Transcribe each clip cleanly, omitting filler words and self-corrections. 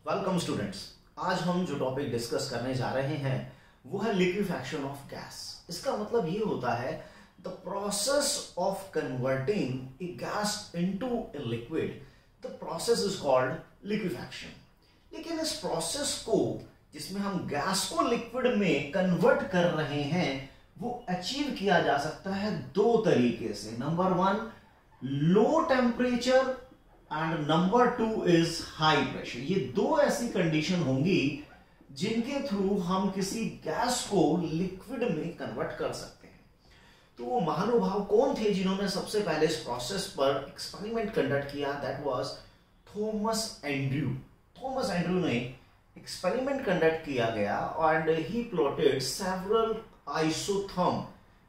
Welcome students. आज हम जो टॉपिक डिस्कस करने जा रहे हैं वो है लिक्विफैक्शन ऑफ गैस। इसका मतलब ये होता है the process of converting A gas into a liquid. The process is called liquefaction. लेकिन इस प्रोसेस को जिसमें हम गैस को लिक्विड में कन्वर्ट कर रहे हैं वो अचीव किया जा सकता है दो तरीके से। Number one, low temperature and number two is high pressure. ये दो ऐसी कंडीशन होंगी जिनके थ्रू हम किसी गैस को लिक्विड में कन्वर्ट कर सकते हैं। तो वो महानुभाव कौन थे जिन्होंने सबसे पहले इस प्रोसेस पर एक्सपेरिमेंट कंडक्ट किया? That was Thomas Andrew. Thomas Andrew ने एक्सपेरिमेंट कंडक्ट किया गया and he plotted several isotherm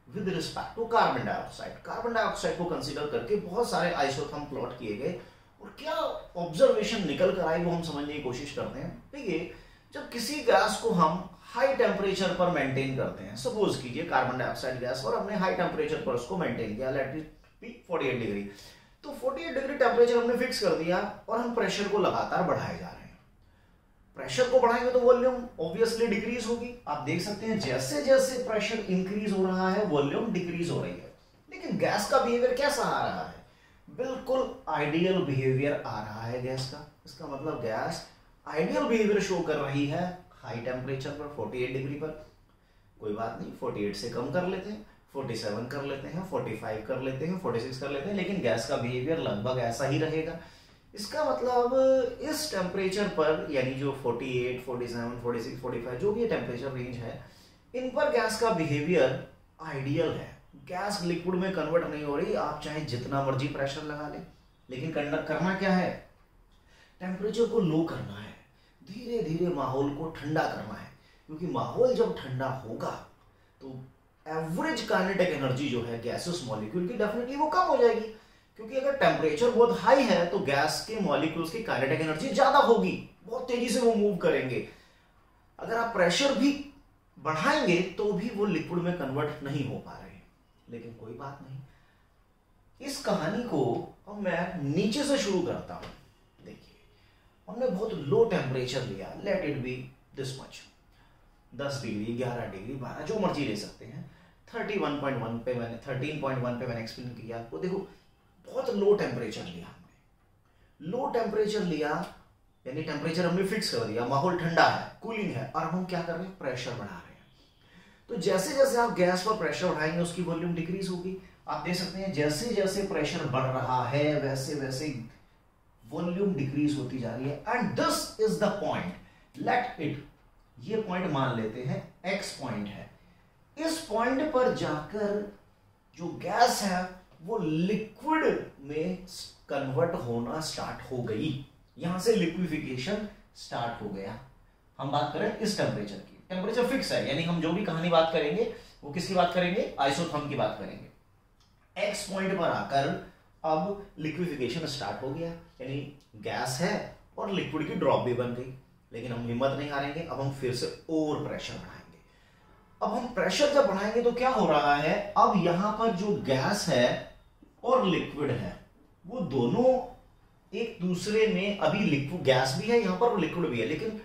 with respect to carbon dioxide. Carbon dioxide को कंसीडर करके बहुत सारे आइसोथर्म प्लॉट किए गए और क्या ऑब्जर्वेशन निकल कर आई वो हम समझने की कोशिश करते हैं। देखिए, जब किसी गैस को हम हाई टेम्परेचर पर मेंटेन करते हैं, सपोज कीजिए कार्बन डाइऑक्साइड गैस, और हमने हाई टेम्परेचर पर उसको मेंटेन किया, लेट इट बी 48 डिग्री। तो 48 डिग्री टेम्परेचर हमने फिक्स कर दिया और हम प्रेशर को लगातार बढ़ाए जा रहे हैं। प्रेशर को बढ़ाएंगे तो वॉल्यूम ऑब्वियसली डिक्रीज होगी। आप देख सकते हैं जैसे जैसे प्रेशर इंक्रीज हो रहा है वॉल्यूम डिक्रीज हो रही है। लेकिन गैस का बिहेवियर कैसा आ रहा है? बिल्कुल आइडियल बिहेवियर आ रहा है गैस का। इसका मतलब गैस आइडियल बिहेवियर शो कर रही है हाई टेम्परेचर पर, 48 डिग्री पर। कोई बात नहीं, 48 से कम कर लेते हैं, 47 कर लेते हैं, 45 कर लेते हैं, 46 कर लेते हैं, लेकिन गैस का बिहेवियर लगभग ऐसा ही रहेगा। इसका मतलब इस टेम्परेचर पर, यानी जो 48, 47, 46, 45 जो भी टेम्परेचर रेंज है, इन पर गैस का बिहेवियर आइडियल है। गैस लिक्विड में कन्वर्ट नहीं हो रही, आप चाहे जितना मर्जी प्रेशर लगा लें, लेकिन कंडक्ट करना क्या है? टेम्परेचर को लो करना है, धीरे धीरे माहौल को ठंडा करना है। क्योंकि माहौल जब ठंडा होगा तो एवरेज काइनेटिक एनर्जी जो है गैसेस मॉलिक्यूल की डेफिनेटली वो कम हो जाएगी। क्योंकि अगर टेम्परेचर बहुत हाई है तो गैस के मॉलिक्यूल्स की काइनेटिक एनर्जी ज्यादा होगी, बहुत तेजी से वो मूव करेंगे। अगर आप प्रेशर भी बढ़ाएंगे तो भी वो लिक्विड में कन्वर्ट नहीं हो पा रहे। लेकिन कोई बात नहीं, इस कहानी को अब मैं नीचे से शुरू करता हूं। देखिए, हमने बहुत लो टेम्परेचर लिया, late it B this much, 10 degree, 11 degree, 12, जो मर्जी ले सकते हैं। 13.1 पे मैंने एक्सप्लेन किया आपको। देखो, बहुत लो टेम्परेचर लिया हमने। लो टेम्परेचर लिया यानी टेम्परेचर हमने फिक्स कर दिया, माहौल ठंडा है, कूलिंग है, और हम क्या कर रहे हैं? प्रेशर बढ़ा रहे हैं। तो जैसे जैसे आप गैस पर प्रेशर बढ़ाएंगे उसकी वॉल्यूम डिक्रीज होगी। आप देख सकते हैं जैसे जैसे प्रेशर बढ़ रहा है वैसे वैसे वॉल्यूम डिक्रीज होती जा रही है। And this is the point, let it, ये पॉइंट मान लेते हैं एक्स पॉइंट है। इस पॉइंट पर जाकर जो गैस है वो लिक्विड में कन्वर्ट होना स्टार्ट हो गई। यहां से लिक्विफिकेशन स्टार्ट हो गया। हम बात करें इस टेम्परेचर की, टेम्परेचर फिक्स है, यानी हम जो भी कहानी बात करेंगे वो किसकी बात करेंगे? आइसोथर्म की बात करेंगे। एक्स पॉइंट पर आकर अब लिक्विफिकेशन स्टार्ट हो गया, यानी गैस है और लिक्विड की ड्रॉप भी बन गई। लेकिन हम हिम्मत नहीं हारेंगे, अब हम फिर से और प्रेशर बढ़ाएंगे। अब हम प्रेशर जब बढ़ाएंगे तो क्या हो रहा है? अब यहां पर जो गैस है और लिक्विड है वो दोनों एक दूसरे में, अभी लिक्विड गैस भी है यहां पर और लिक्विड भी है, लेकिन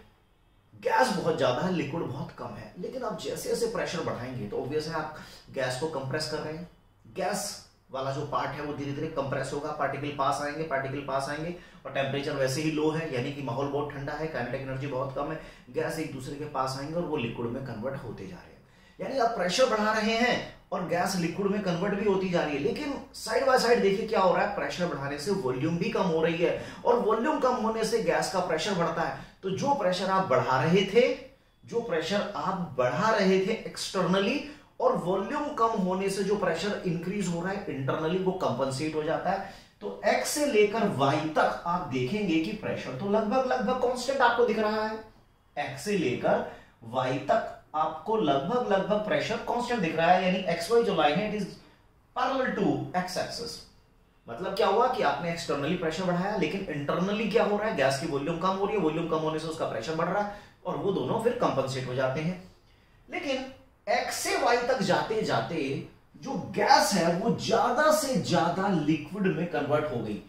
गैस बहुत ज्यादा है, लिक्विड बहुत कम है। लेकिन आप जैसे जैसे प्रेशर बढ़ाएंगे तो ऑब्वियस है आप गैस को कंप्रेस कर रहे हैं। गैस वाला जो पार्ट है वो धीरे धीरे कंप्रेस होगा, पार्टिकल पास आएंगे और टेम्परेचर वैसे ही लो है, यानी कि माहौल बहुत ठंडा है, काइनेटिक एनर्जी बहुत कम है। गैस एक दूसरे के पास आएंगे और वो लिक्विड में कन्वर्ट होते जा रहे हैं। यानी आप प्रेशर बढ़ा रहे हैं और गैस लिक्विड में कन्वर्ट भी होती जा रही है। लेकिन साइड बाय साइड देखिए क्या हो रहा है? प्रेशर बढ़ाने से वॉल्यूम भी कम हो रही है और वॉल्यूम कम होने से गैस का प्रेशर बढ़ता है। तो जो प्रेशर आप बढ़ा रहे थे एक्सटर्नली, और वॉल्यूम कम होने से जो प्रेशर इंक्रीज हो रहा है इंटरनली, वो कंपनसेट हो जाता है। तो x से लेकर y तक आप देखेंगे कि प्रेशर तो लगभग कांस्टेंट आपको दिख रहा है। x से लेकर y तक आपको लगभग प्रेशर कांस्टेंट दिख रहा है, यानी xy जो लाइन है it is parallel to x axis. मतलब क्या हुआ कि आपने एक्सटर्नली प्रेशर बढ़ाया, लेकिन इंटरनली क्या हो रहा है? गैस की वॉल्यूम कम हो रही है, वॉल्यूम कम होने से उसका प्रेशर बढ़ रहा है और वो दोनों फिर कंपनसेट हो जाते हैं। लेकिन x से y तक जाते जाते जो गैस है वो ज्यादा से ज्यादा लिक्विड में कन्वर्ट हो गई।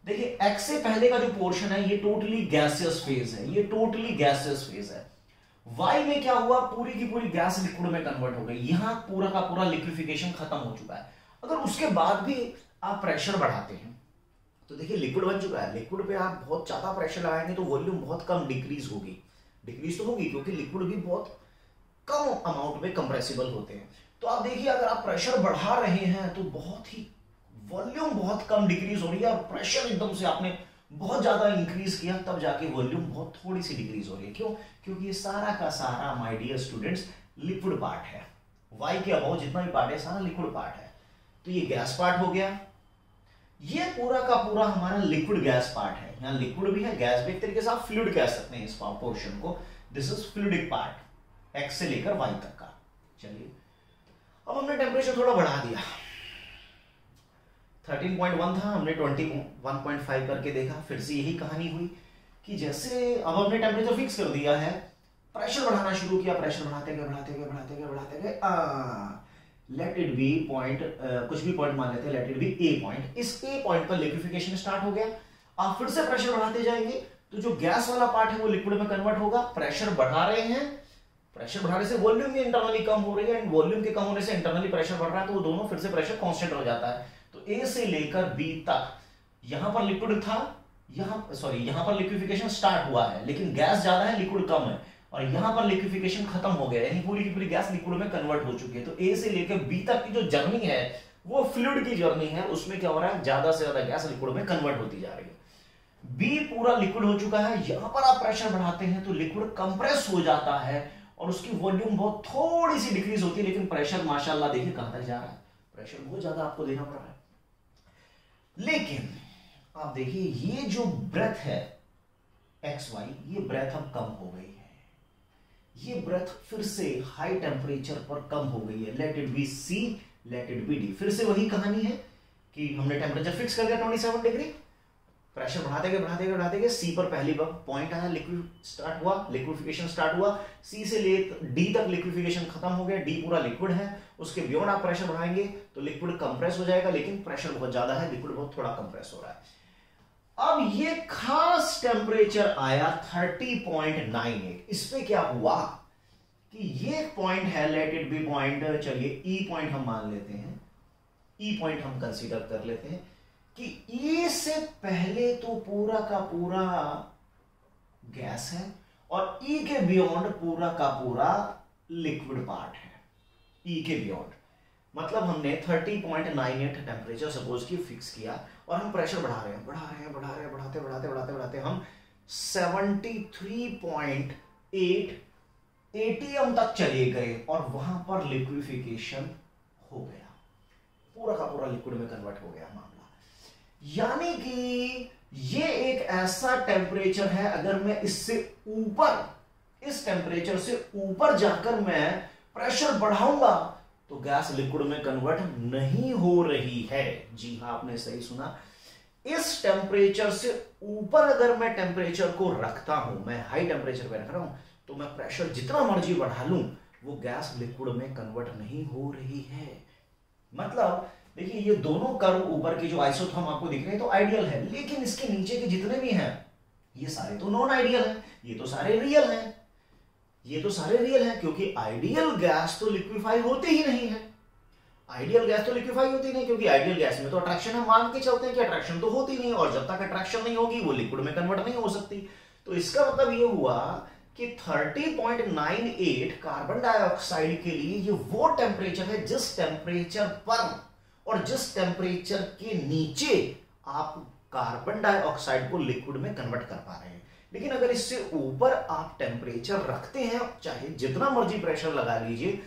देखिए x से पहले का जो पोर्शन है ये टोटली गैसियस फेज है, ये टोटली गैसियस फेज है। y में क्या हुआ, पूरी की पूरी गैस लिक्विड में कन्वर्ट हो गई, यहां पूरा का पूरा लिक्विफिकेशन खत्म हो चुका है। अगर उसके बाद भी आप प्रेशर बढ़ाते हैं तो देखिए लिक्विड बन चुका है, लिक्विड पे आप बहुत ज्यादा प्रेशर लगाएंगे तो वॉल्यूम बहुत कम डिक्रीज होगी, डिक्रीज तो होगी क्योंकि लिक्विड भी बहुत कम अमाउंट में कंप्रेसिबल होते हैं। तो आप देखिए अगर आप प्रेशर बढ़ा रहे हैं तो बहुत ही वॉल्यूम बहुत कम डिक्रीज हो रही है, और प्रेशर एकदम से आपने बहुत ज्यादा इंक्रीज किया तब जाके वॉल्यूम बहुत थोड़ी सी डिक्रीज हो रही है। क्यों? क्योंकि ये सारा का सारा my dear students liquid part है, वाई के अबाउ जितना भी पार्ट है सारा लिक्विड पार्ट है। तो ये गैस पार्ट हो गया, ये पूरा का पूरा हमारा लिक्विड गैस पार्ट है, यहाँ लिक्विड भी है गैस भी, एक तरीके से आप फ्लूइड कह सकते हैं इस पोर्शन को। This is fluidic part x से लेकर वाई तक का। चलिए अब हमने टेम्परेचर थोड़ा बढ़ा दिया, 13.1 था, हमने 21.5 करके देखा, फिर से यही कहानी हुई कि जैसे अब हमने टेम्परेचर फिक्स कर दिया है, प्रेशर बढ़ाना शुरू किया, प्रेशर बढ़ाते गए लेट इट बी पॉइंट, कुछ भी पॉइंट मान लेते हैं, late it B A point. इस ए पॉइंट पर लिक्विफिकेशन स्टार्ट हो गया, आप फिर से प्रेशर बढ़ाते जाएंगे तो जो गैस वाला पार्ट है वो लिक्विड में कन्वर्ट होगा। प्रेशर बढ़ा रहे हैं, प्रेशर बढ़ाने से वॉल्यूम भी इंटरनली कम हो रही है, एंड वॉल्यूम के कम होने से इंटरनली प्रेशर बढ़ रहा है, तो वो दोनों फिर से प्रेशर कांस्टेंट हो जाता है। तो ए से लेकर बी तक यहां पर लिक्विड था, यहां पर लिक्विफिकेशन स्टार्ट हुआ है, लेकिन गैस ज्यादा है लिक्विड कम है, और यहां पर लिक्विफिकेशन खत्म हो गया, यानी पूरी की पूरी गैस लिक्विड में कन्वर्ट हो चुकी है। तो ए से लेकर बी तक की जो जर्नी है वो फ्लूइड की जर्नी है, उसमें क्या हो रहा है, ज्यादा से ज्यादा गैस लिक्विड में कन्वर्ट होती जा रही है। बी पूरा लिक्विड हो चुका है, यहां पर आप प्रेशर बढ़ाते हैं तो लिक्विड कंप्रेस हो जाता है और उसकी वॉल्यूम बहुत थोड़ी सी डिक्रीज होती है, लेकिन प्रेशर माशाल्लाह देखिए कहां तक जा रहा है, प्रेशर बहुत ज्यादा आपको देना पड़ रहा है। लेकिन आप देखिए ये जो ब्रेथ है एक्स वाई, ये ब्रेथ अब कम हो गई है, ये ब्रेथ फिर से हाई टेम्परेचर पर कम हो गई है। Let it be C, let it be D, फिर से वही कहानी है कि हमने टेम्परेचर फिक्स कर दिया 27 डिग्री, प्रेशर बढ़ाते गए सी पर पहली बार पॉइंट आया, लिक्विड स्टार्ट हुआ, लिक्विफिकेशन स्टार्ट हुआ, सी से ले डी तक लिक्विफिकेशन खत्म हो गया, डी पूरा लिक्विड है, उसके बियॉन्ड आप प्रेशर बढ़ाएंगे तो लिक्विड कंप्रेस हो जाएगा, लेकिन प्रेशर बहुत ज्यादा है, लिक्विड बहुत थोड़ा कंप्रेस हो रहा है। अब ये खास टेम्परेचर आया 30.98, इस पे क्या हुआ कि ये पॉइंट है, लेट इट बी पॉइंट, चलिए ई पॉइंट हम मान लेते हैं, ई पॉइंट हम कंसीडर कर लेते हैं कि ई से पहले तो पूरा का पूरा गैस है और ई के बियॉन्ड पूरा का पूरा लिक्विड पार्ट है। ई के बियॉन्ड मतलब हमने 30.98 टेम्परेचर सपोज की फिक्स किया और हम प्रेशर बढ़ा रहे हैं, बढ़ाते हम 73.8 एटीएम तक चले गए और वहां पर लिक्विफिकेशन हो गया, पूरा का पूरा लिक्विड में कन्वर्ट हो गया मामला। यानी कि ये एक ऐसा टेम्परेचर है, अगर मैं इससे ऊपर, इस टेम्परेचर से ऊपर जाकर मैं प्रेशर बढ़ाऊंगा तो गैस लिक्विड में कन्वर्ट नहीं हो रही है। जी हां, आपने सही सुना, इस टेम्परेचर से ऊपर अगर मैं टेम्परेचर को रखता हूं, मैं हाई टेम्परेचर पे रख रहा हूं, तो मैं प्रेशर जितना मर्जी बढ़ा लूं वो गैस लिक्विड में कन्वर्ट नहीं हो रही है। मतलब देखिए ये दोनों कर्व ऊपर के जो आइसोथर्म आपको दिख रहे हैं तो आइडियल है, लेकिन इसके नीचे के जितने भी हैं ये सारे तो नॉन आइडियल हैं, ये तो सारे रियल हैं, ये तो सारे रियल हैं, क्योंकि आइडियल गैस तो लिक्विफाई होती ही नहीं है, आइडियल गैस तो लिक्विफाई होती नहीं, क्योंकि आइडियल गैस में तो अट्रैक्शन हम मान के चलते हैं कि अट्रैक्शन तो होती नहीं, और जब तक अट्रैक्शन नहीं होगी वो लिक्विड में कन्वर्ट नहीं हो सकती। तो इसका मतलब ये हुआ कि 30.98 कार्बन डाइऑक्साइड के लिए ये वो टेम्परेचर है जिस टेम्परेचर पर और जिस टेम्परेचर के नीचे आप कार्बन डाइऑक्साइड को लिक्विड में कन्वर्ट कर पा रहे हैं। लेकिन अगर इससे ऊपर आप टेम्परेचर रखते हैं, चाहे जितना मर्जी प्रेशर लगा लीजिए,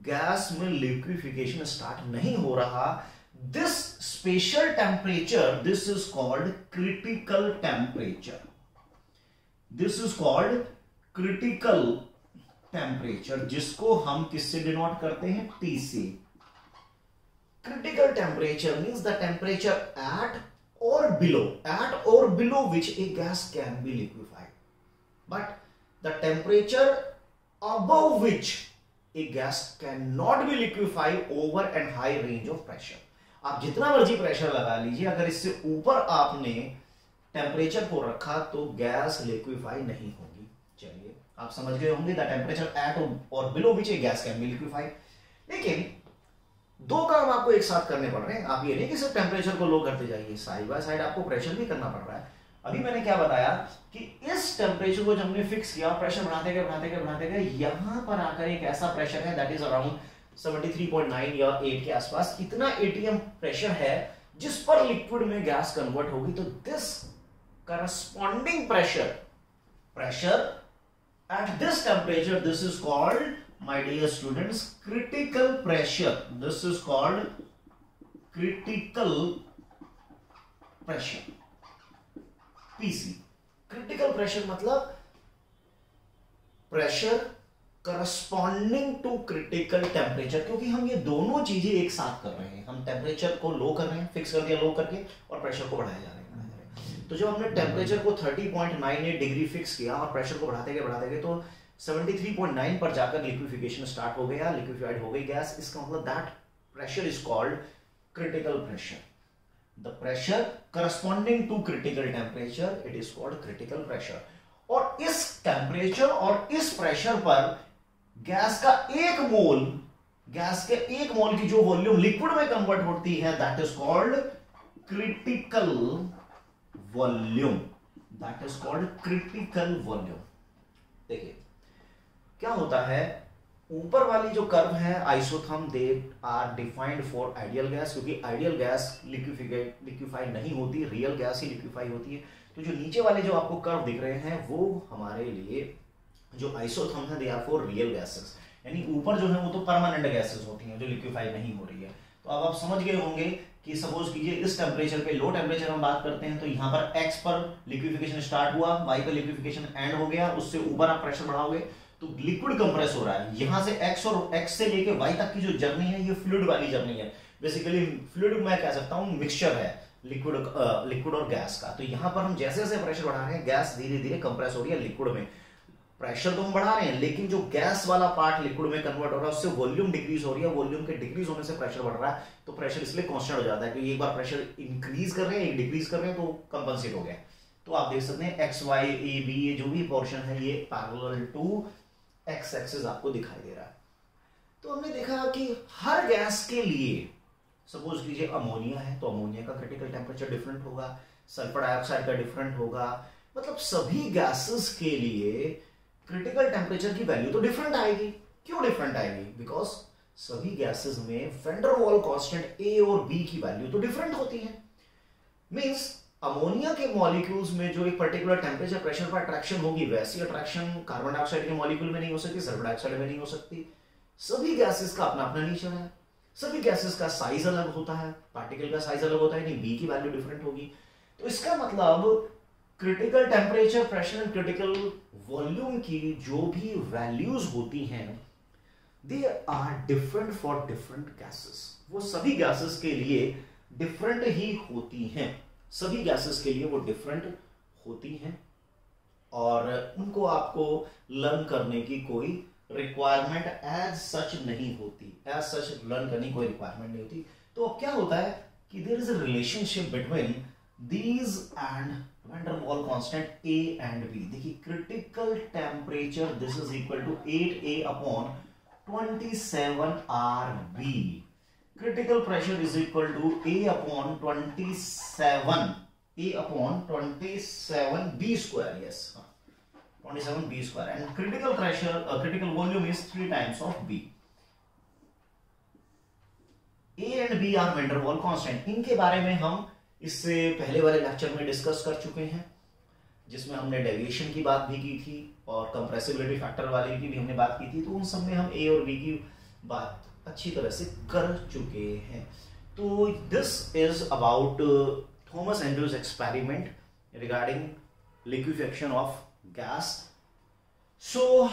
गैस में लिक्विफिकेशन स्टार्ट नहीं हो रहा। This special temperature, this is called critical temperature, this is called critical temperature, जिसको हम किससे डिनोट करते हैं, T से। Critical temperature means the temperature at or below which a gas can be liquefied, but the temperature above which a gas cannot be liquefied over a high range of pressure। आप जितना मर्जी pressure लगा लीजिए, अगर इससे ऊपर आपने temperature को रखा तो गैस लिक्विफाई नहीं होगी। चलिए आप समझ गए होंगे द टेम्परेचर एट और below which A gas can be liquefied. लेकिन दो काम आपको एक साथ करने पड़ रहे हैं। आप ये नहीं कि सिर्फ टेम्परेचर को लो करते जाइए, साइड बाय साइड आपको प्रेशर भी करना पड़ रहा है। अभी मैंने क्या बताया कि इस टेम्परेचर को जब हमने फिक्स किया, प्रेशर बढ़ाते गए यहां पर आकर एक ऐसा प्रेशर है दैट इज अराउंड 73.9 या 8 के आसपास, इतना एटीएम प्रेशर है जिस पर लिक्विड में गैस कन्वर्ट होगी। तो this corresponding pressure at this temperature, this is called, my dear students, critical pressure. This is called critical pressure, PC. critical pressure मतलब pressure corresponding to critical temperature, क्योंकि हम ये दोनों चीजें एक साथ कर रहे हैं। हम टेम्परेचर को लो कर रहे हैं, फिक्स कर दिया लो करके, और प्रेशर को बढ़ाया जा रहा है। तो जब हमने टेम्परेचर को 30.98 डिग्री फिक्स किया और प्रेशर को बढ़ाते गए तो 73.9 पर जाकर लिक्विफिकेशन स्टार्ट हो गया, लिक्विफाइड हो गई गैस। इसका मतलब that pressure is called critical pressure. The pressure corresponding to critical temperature, it is called critical pressure. और इस टेम्परेचर और इस प्रेशर पर गैस के एक मोल की जो वॉल्यूम लिक्विड में कन्वर्ट होती है that is called critical volume. That is called critical volume. देखिए क्या होता है, ऊपर वाली जो कर्व है isotherm, they are defined for ideal gas, क्योंकि आइडियल गैस लिक्विफाई नहीं होती, रियल गैस ही लिक्विफाई होती है। तो जो नीचे वाले जो आपको कर्व दिख रहे हैं वो हमारे लिए जो आइसोथर्म है they are for real gases, यानी ऊपर जो है वो तो परमानेंट गैसेस होती हैं जो लिक्विफाई नहीं हो रही है। तो अब आप समझ गए होंगे कि सपोज कीजिए इस टेम्परेचर पे, लो टेम्परेचर हम बात करते हैं, तो यहाँ पर x पर लिक्विफिकेशन स्टार्ट हुआ, y पर लिक्विफिकेशन एंड हो गया, उससे ऊपर आप प्रेशर बढ़ाओगे तो लिक्विड कंप्रेस हो रहा है। यहां से x और x से लेके y तक की जो जर्नी है ये फ्लूइड वाली जर्नी है। बेसिकली फ्लूइड मैं कह सकता हूं मिक्सचर है लिक्विड और गैस का। तो यहां पर हम जैसे जैसे प्रेशर बढ़ा रहे हैं गैस धीरे धीरे कंप्रेस हो रही है लिक्विड में। प्रेशर तो हम बढ़ा रहे हैं लेकिन जो गैस वाला पार्ट लिक्विड में कन्वर्ट हो रहा है उससे वॉल्यूम डिक्रीज हो रही है। वॉल्यूम के डिक्रीज होने से प्रेशर बढ़ रहा है, तो प्रेशर इसलिए कांस्टेंट हो जाता है कि एक बार प्रेशर इंक्रीज कर रहे हैं एक डिक्रीज कर रहे हैं तो कंपनसेट हो गया। तो आप देख सकते हैं एक्स वाई ए बी ये जो भी पोर्शन है ये पैरेलल टू एक्स एक्सिस आपको दिखाई दे रहा है। तो हमने देखा कि हर गैस के लिए सपोज कीजिए अमोनिया है तो अमोनिया का क्रिटिकल टेम्परेचर डिफरेंट होगा, सल्फर डाइऑक्साइड का डिफरेंट होगा, मतलब सभी गैसेस के लिए क्रिटिकल टेम्परेचर की वैल्यू तो डिफरेंट आएगी। क्यों डिफरेंट आएगी? बिकॉज सभी गैसेस में वैन डर वाल कांस्टेंट ए और बी की वैल्यू तो डिफरेंट होती है। मींस अमोनिया के मॉलिक्यूल्स में जो एक पर्टिकुलर टेम्परेचर प्रेशर पर अट्रैक्शन होगी वैसी अट्रैक्शन कार्बन डाइऑक्साइड के मॉलिक्यूल में नहीं हो सकती, सल्फर डाइऑक्साइड में नहीं हो सकती। सभी गैसेस का अपना अपना नेचर है, सभी गैसेस का साइज अलग होता है, पार्टिकल का साइज अलग होता है, नहीं बी की वैल्यू डिफरेंट होगी। तो इसका मतलब critical temperature pressure and critical volume की जो भी वैल्यूज होती हैं they are different for different gases. वो सभी गैसेस के लिए डिफरेंट ही होती हैं, सभी गैसेस के लिए वो डिफरेंट होती हैं और उनको आपको लर्न करने की कोई रिक्वायरमेंट एज सच नहीं होती, एज सच लर्न करने की कोई रिक्वायरमेंट नहीं होती। तो अब क्या होता है कि there is a relationship between these and van der Waal constant A and B। देखिए critical temperature this is equal to 8A upon 27 RB। critical pressure is equal to A upon 27 B square, yes 27 B square, and critical pressure critical volume is 3 times of B। A and B are van der Waal constant। इनके बारे में हम इससे पहले वाले lecture में discuss कर चुके हैं जिसमें हमने डेविएशन की बात भी की थी और कंप्रेसिबिलिटी फैक्टर वाले की भी हमने बात की थी। तो उन सब में हम ए और बी की बात अच्छी तरह से कर चुके हैं। तो this is about Thomas Andrews experiment regarding liquefaction of gas. So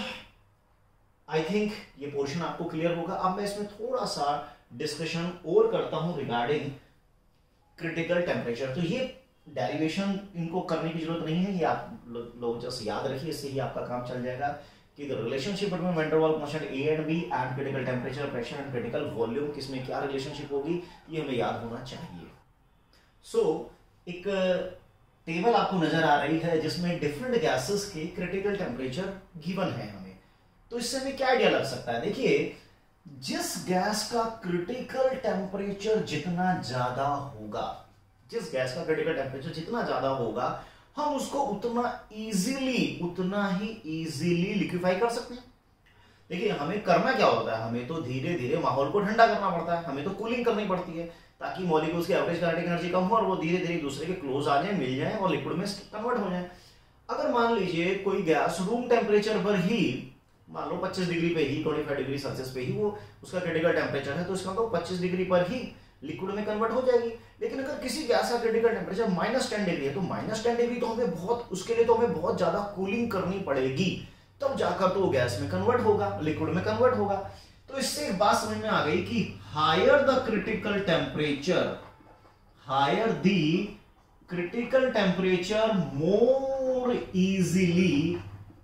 I think ये पोर्शन आपको क्लियर होगा। अब मैं इसमें थोड़ा सा डिस्कशन और करता हूं रिगार्डिंग क्रिटिकल टेम्परेचर। तो ये डेरिवेशन इनको करने की जरूरत नहीं है, ये आप लोग जस्ट याद रखिए, इससे ही आपका काम चल जाएगा कि the relationship between van der Waal constant A and B and critical temperature pressure and critical volume किसमें क्या रिलेशनशिप होगी ये हमें याद होना चाहिए। सो एक टेबल आपको नजर आ रही है जिसमें डिफरेंट गैसेस के क्रिटिकल टेम्परेचर गिवन है हमें। तो इससे हमें क्या आइडिया लग सकता है, देखिए जिस गैस का क्रिटिकल टेम्परेचर जितना ज्यादा होगा, जिस गैस का क्रिटिकल टेम्परेचर जितना ज्यादा होगा, हम उसको उतना ही इजीली लिक्विफाई कर सकते हैं। देखिए हमें करना क्या होता है, हमें तो धीरे धीरे माहौल को ठंडा करना पड़ता है, हमें तो कूलिंग करनी पड़ती है ताकि मॉलिक्यूल्स की एवरेज काइनेटिक एनर्जी कम हो और वो धीरे धीरे दूसरे के क्लोज आ जाए, मिल जाए और लिक्विड में कन्वर्ट हो जाए। अगर मान लीजिए कोई गैस रूम टेम्परेचर पर ही, मान लो 25 डिग्री पे ही, 25 डिग्री सेल्सियस पे ही वो उसका क्रिटिकल टेम्परेचर है, तो इसका मतलब 25 डिग्री पर ही लिक्विड में कन्वर्ट हो जाएगी। लेकिन अगर किसी गैस का क्रिटिकल टेम्परेचर -10 डिग्री है, तो -10 डिग्री तो हमें बहुत, उसके लिए तो हमें बहुत ज्यादा कूलिंग करनी पड़ेगी, तब जाकर तो वो गैस में कन्वर्ट होगा, लिक्विड में कन्वर्ट होगा। तो इससे एक बात समझ में आ गई कि higher the critical temperature,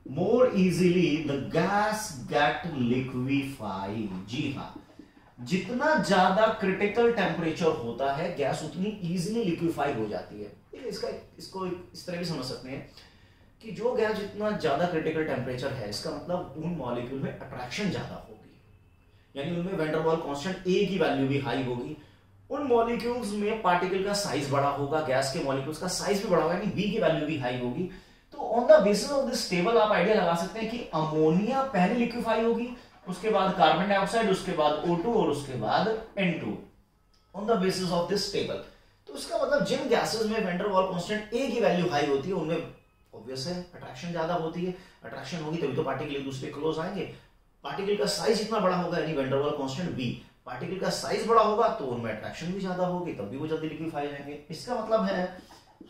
more easily the gas get liquefied। जी हाँ, जितना ज्यादा क्रिटिकल टेम्परेचर होता है गैस उतनी इजीली लिक्विफाई हो जाती है। इसको इस तरह भी समझ सकते हैं कि जो गैस जितना ज्यादा क्रिटिकल टेम्परेचर है, इसका मतलब उन मॉलिक्यूल में अट्रैक्शन ज्यादा होगी, यानी उनमें वैन डर वाल्स कांस्टेंट ए की वैल्यू भी हाई होगी, उन मॉलिक्यूल्स में पार्टिकल का साइज बड़ा होगा, गैस के मॉलिक्यूल्स का साइज भी बड़ा होगा, यानी बी की वैल्यू भी हाई होगी। तो on the basis of this table आप आइडिया लगा सकते हैं कि अमोनिया पहले लिक्विफाई होगी, उसके बाद कार्बन डाइऑक्साइड, उसके बाद O2 और उसके बाद N2 on the basis of this table. तो इसका मतलब जिन गैसेस में वैन डर वाल्स कांस्टेंट ए की वैल्यू हाई होती है उनमें ऑब्वियस है अट्रैक्शन ज्यादा होती है, अट्रैक्शन होगी तभी तो पार्टिकल एक दूसरे क्लोज आएंगे। पार्टिकल का साइज इतना बड़ा होगा यानी van der Waals constant B, particle का साइज बड़ा होगा तो उनमें अट्रैक्शन भी ज्यादा होगी, तब भी वो जल्दी लिक्विफाई हो जाएंगे। इसका मतलब है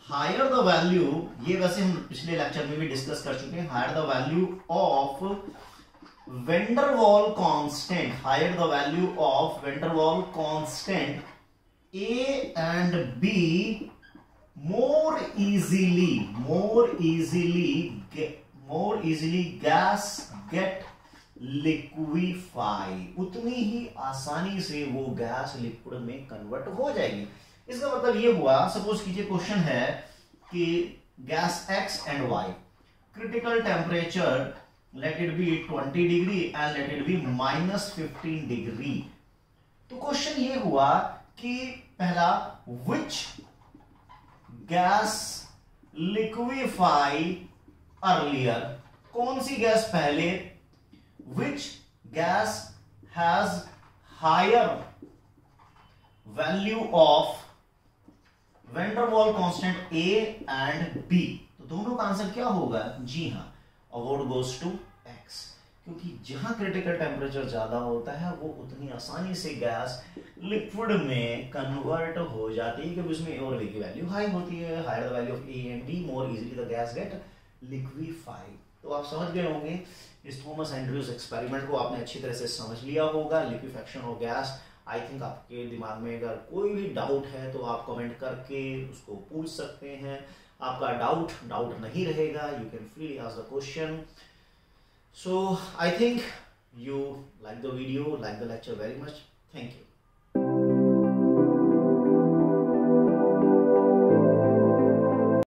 हायर द वैल्यू, ये वैसे हम पिछले लेक्चर में भी डिस्कस कर चुके हैं, higher the value of van der Waals constant, higher the value of van der Waals constant A and B more easily gas get liquefy, उतनी ही आसानी से वो गैस लिक्विड में कन्वर्ट हो जाएगी। इसका मतलब ये हुआ, सपोज कीजिए क्वेश्चन है कि gas X and Y critical temperature late it B 20 degree and let it B -15 degree. तो क्वेश्चन ये हुआ कि पहला, which गैस लिक्विफाई अर्लियर, कौन सी गैस पहले, which gas has higher value of van der Waals constant A and B. तो दोनों का आंसर क्या होगा, जी हां, अवॉर्ड गोज टू एक्स, क्योंकि जहां क्रिटिकल टेम्परेचर ज्यादा होता है वो उतनी आसानी से गैस लिक्विड में कन्वर्ट हो जाती है, क्योंकि उसमें और की वैल्यू हाई होती है। Higher the value of A and B more easily the gas get liquefied. तो आप समझ गए होंगे इस थॉमस एंड्रयूज एक्सपेरिमेंट को, आपने अच्छी तरह से समझ लिया होगा, liquefaction of gas. I think आपके दिमाग में अगर कोई भी डाउट है तो आप कमेंट करके उसको पूछ सकते हैं। आपका डाउट नहीं रहेगा, you can freely ask the question. So I think you like the video, like the lecture very much. Thank you.